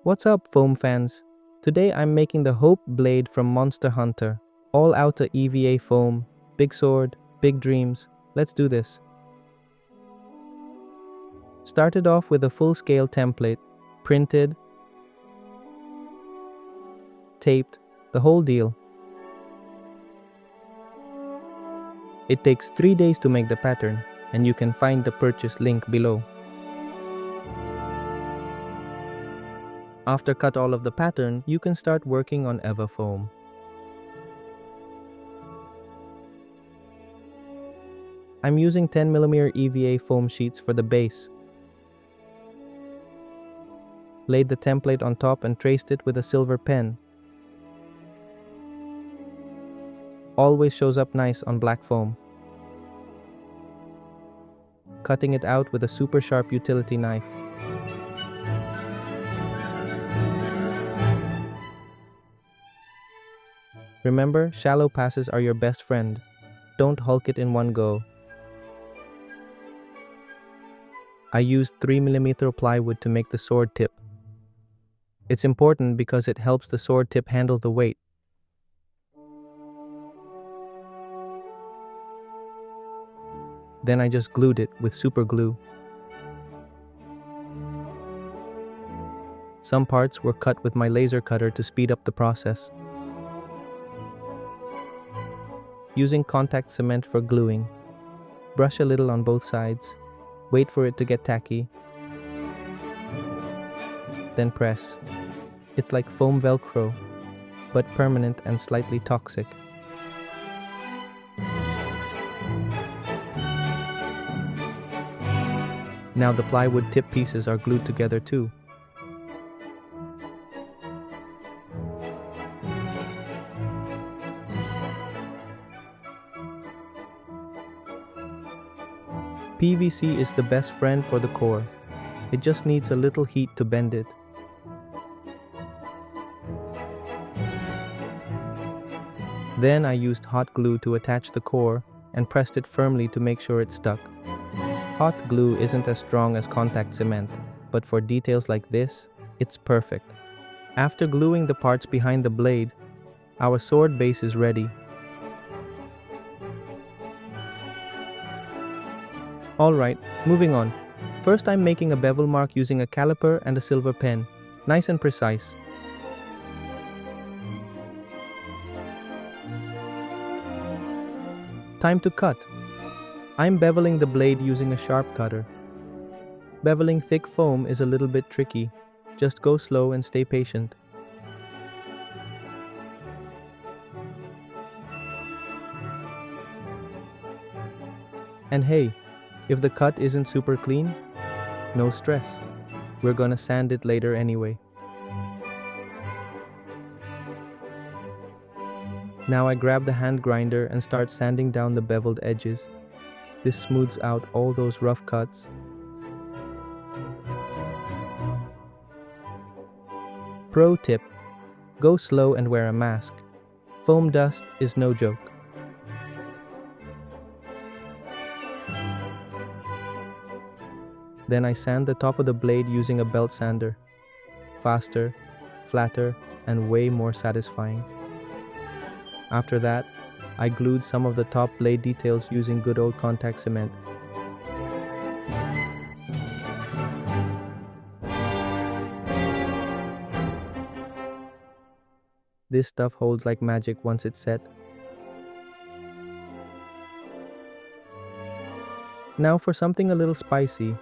What's up, foam fans? Today I'm making the Hope blade from Monster Hunter. All out of EVA foam, big sword, big dreams. Let's do this. Started off with a full-scale template, printed, taped, the whole deal. It takes 3 days to make the pattern, and you can find the purchase link below. After cut all of the pattern, you can start working on EVA Foam. I'm using 10mm EVA foam sheets for the base. Laid the template on top and traced it with a silver pen. Always shows up nice on black foam. Cutting it out with a super sharp utility knife. Remember, shallow passes are your best friend. Don't hulk it in one go. I used 3mm plywood to make the sword tip. It's important because it helps the sword tip handle the weight. Then I just glued it with super glue. Some parts were cut with my laser cutter to speed up the process. Using contact cement for gluing. Brush a little on both sides. Wait for it to get tacky. Then press. It's like foam Velcro, but permanent and slightly toxic. Now the plywood tip pieces are glued together too. PVC is the best friend for the core. It just needs a little heat to bend it. Then I used hot glue to attach the core and pressed it firmly to make sure it stuck. Hot glue isn't as strong as contact cement, but for details like this, it's perfect. After gluing the parts behind the blade, our sword base is ready. Alright, moving on. First I'm making a bevel mark using a caliper and a silver pen. Nice and precise. Time to cut. I'm beveling the blade using a sharp cutter. Beveling thick foam is a little bit tricky. Just go slow and stay patient. And hey, if the cut isn't super clean, no stress. We're gonna sand it later anyway. Now I grab the hand grinder and start sanding down the beveled edges. This smooths out all those rough cuts. Pro tip: go slow and wear a mask. Foam dust is no joke. Then I sand the top of the blade using a belt sander. Faster, flatter, and way more satisfying. After that, I glued some of the top blade details using good old contact cement. This stuff holds like magic once it's set. Now for something a little spicy.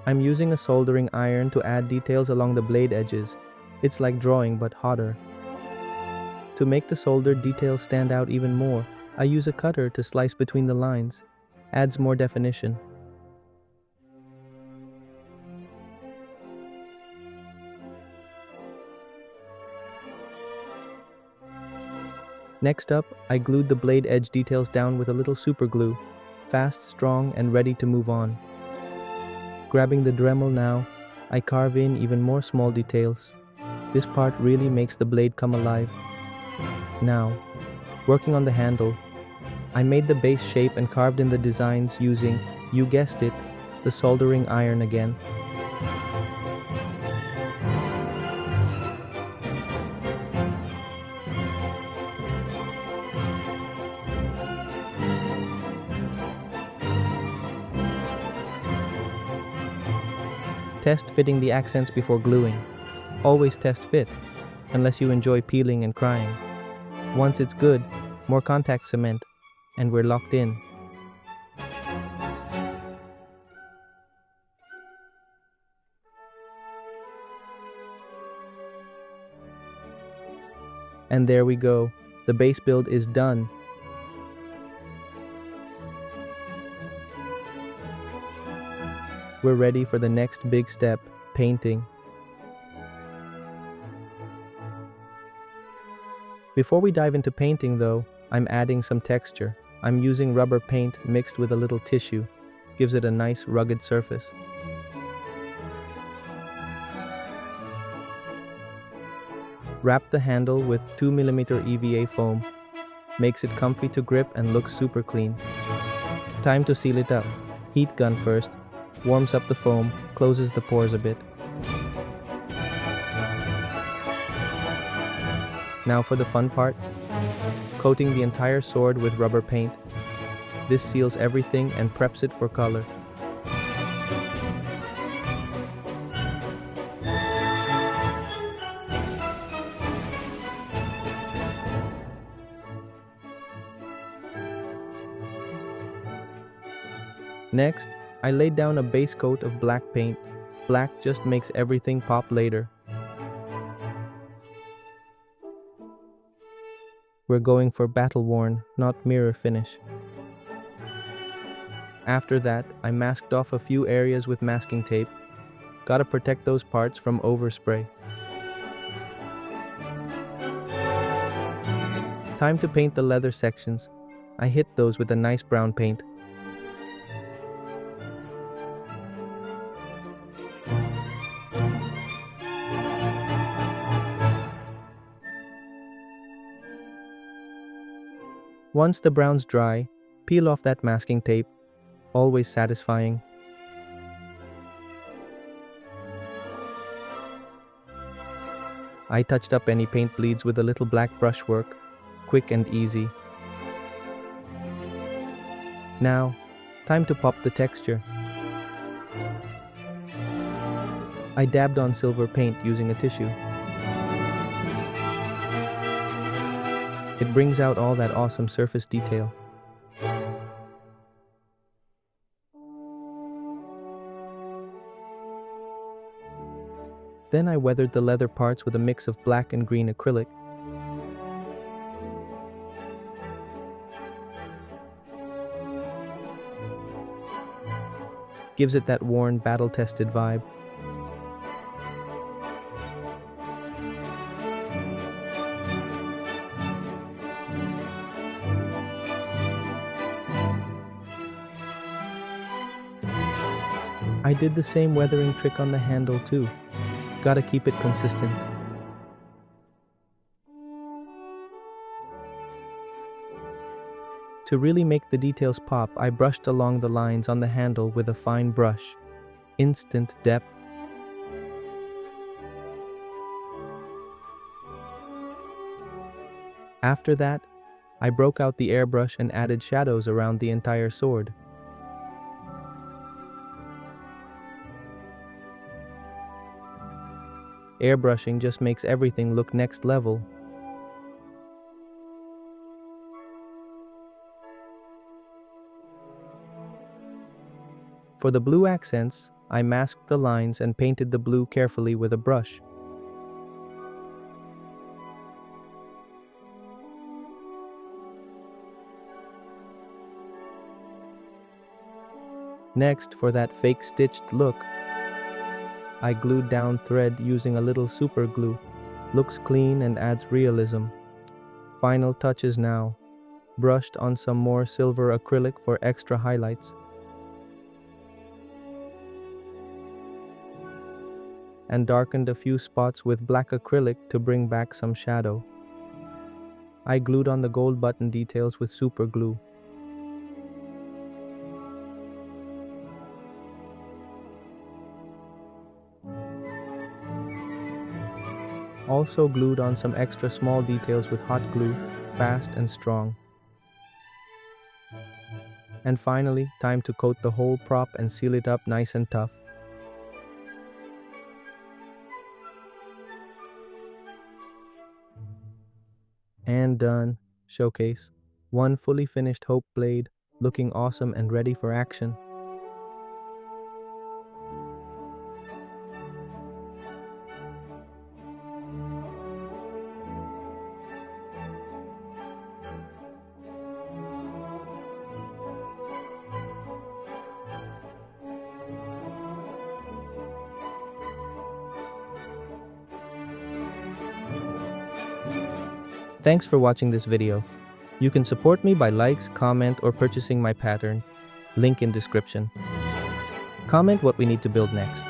I'm using a soldering iron to add details along the blade edges. It's like drawing but hotter. To make the soldered details stand out even more, I use a cutter to slice between the lines. Adds more definition. Next up, I glued the blade edge details down with a little super glue. Fast, strong, and ready to move on. Grabbing the Dremel now, I carve in even more small details. This part really makes the blade come alive. Now, working on the handle, I made the base shape and carved in the designs using, you guessed it, the soldering iron again. Test fitting the accents before gluing. Always test fit, unless you enjoy peeling and crying. Once it's good, more contact cement, and we're locked in. And there we go. The base build is done. We're ready for the next big step, painting. Before we dive into painting though, I'm adding some texture. I'm using rubber paint mixed with a little tissue. Gives it a nice rugged surface. Wrap the handle with 2mm EVA foam. Makes it comfy to grip and looks super clean. Time to seal it up. Heat gun first. Warms up the foam, closes the pores a bit. Now for the fun part. Coating the entire sword with rubber paint. This seals everything and preps it for color. Next, I laid down a base coat of black paint. Black just makes everything pop later. We're going for battle-worn, not mirror finish. After that, I masked off a few areas with masking tape. Gotta protect those parts from overspray. Time to paint the leather sections. I hit those with a nice brown paint. Once the brown's dry, peel off that masking tape. Always satisfying. I touched up any paint bleeds with a little black brushwork, quick and easy. Now, time to pop the texture. I dabbed on silver paint using a tissue. It brings out all that awesome surface detail. Then I weathered the leather parts with a mix of black and green acrylic. Gives it that worn, battle-tested vibe. I did the same weathering trick on the handle too. Gotta keep it consistent. To really make the details pop, I brushed along the lines on the handle with a fine brush. Instant depth. After that, I broke out the airbrush and added shadows around the entire sword. Airbrushing just makes everything look next level. For the blue accents, I masked the lines and painted the blue carefully with a brush. Next, for that fake stitched look, I glued down thread using a little super glue. Looks clean and adds realism. Final touches now. Brushed on some more silver acrylic for extra highlights. And darkened a few spots with black acrylic to bring back some shadow. I glued on the gold button details with super glue. Also glued on some extra small details with hot glue, fast and strong. And finally, time to coat the whole prop and seal it up nice and tough. And done. Showcase. One fully finished Hope blade, looking awesome and ready for action. Thanks for watching this video. You can support me by likes, comment, or purchasing my pattern. Link in description. Comment what we need to build next.